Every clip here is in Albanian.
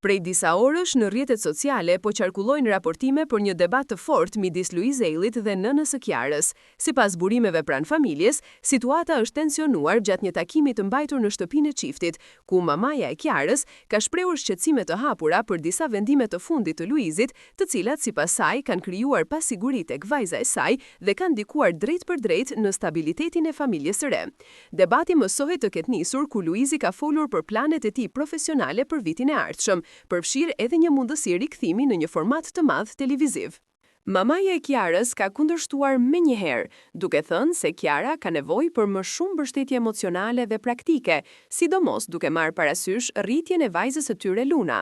Prej disa orësh në rrjetet sociale po qarkullojnë raportime për një debat të fortë midis Luizellit dhe nënës së Kiarës. Sipas burimeve pranë familjes, situata është tensionuar gjatë një takimi të mbajtur në shtëpinë e çiftit, ku mamaja e Kiarës ka shprehur shqetësime të hapura për disa vendime të fundit të Luizit, të cilat sipas saj kanë krijuar pasiguri tek vajza e saj dhe kanë ndikuar drejt për drejt në stabilitetin e familjes së re. Debati mësohet të ketë nisur ku Luizi ka folur për planet e tij profesionale për vitin e ardhshëm, përfshirë edhe një mundësi rikthimi në një format të madh televiziv. Mamaja e Kiarës ka kundërshtuar menjëherë, duke thënë se Kiara ka nevojë për më shumë mbështetje emocionale dhe praktike, sidomos duke marrë parasysh rritjen e vajzës së tyre Luna.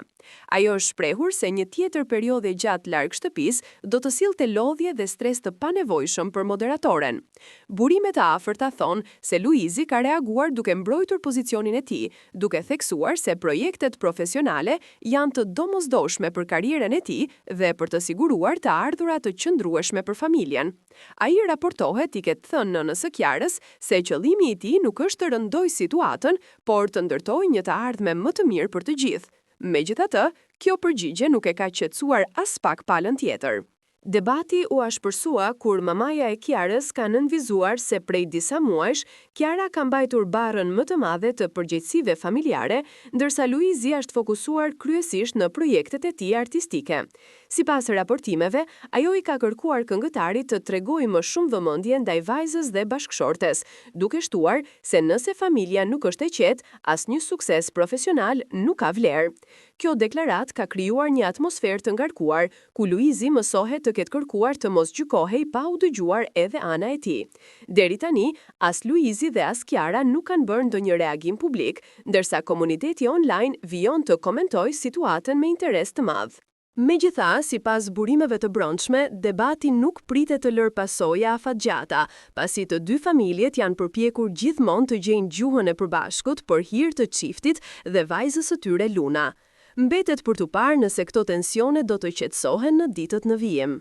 Ajo është shprehur se një tjetër periudhë gjatë larg shtëpisë do të sillte lodhje dhe stres të panevojshëm për moderatoren. Burimet e afërta thonë se Luizi ka reaguar duke mbrojtur pozicionin e tij, duke theksuar se projektet profesionale janë të domosdoshme për karrierën e tij dhe për të siguruar të ardhurat të qëndrueshme për familjen. Ai raportohet i ketë thënë nënës së Kiarës se qëllimi i tij nuk është të rëndojë situatën, por të ndërtojë një të ardhme më të mirë për të gjithë. Megjithatë, kjo përgjigje nuk e ka qetësuar as pak palën tjetër. Debati u ashpërsua kur mamaja e Kiarës ka nënvizuar se prej disa muajsh Kiara ka mbajtur barrën më të madhe të përgjegjësive familjare, ndërsa Luizi është fokusuar kryesisht në projektet e tij artistike. Sipas raportimeve, ajo i ka kërkuar këngëtarit të tregojë më shumë vëmendje ndaj vajzës dhe bashkëshortes, duke shtuar se nëse familja nuk është e qetë, asnjë sukses profesional nuk ka vlerë. Kjo deklarat ka krijuar një atmosferë të ngarkuar, ku Luizi mësohet të ketë kërkuar të mos gjykohej pa u dëgjuar edhe ana e tij. Deri tani, as Luizi dhe as Kiara nuk kanë bërë ndonjë reagim publik, ndërsa komuniteti online vijon të komentojë situatën me interes të madh. Megjithatë, sipas burimeve të brendshme, debati nuk pritet të lërë pasoja afatgjata, pasi të dy familjet janë përpjekur gjithmonë të gjejnë gjuhën e përbashkut për hir të çiftit dhe vajzës së tyre Luna. Mbetet për tu parë nëse këto tensione do të qetësohen në ditët në vijim.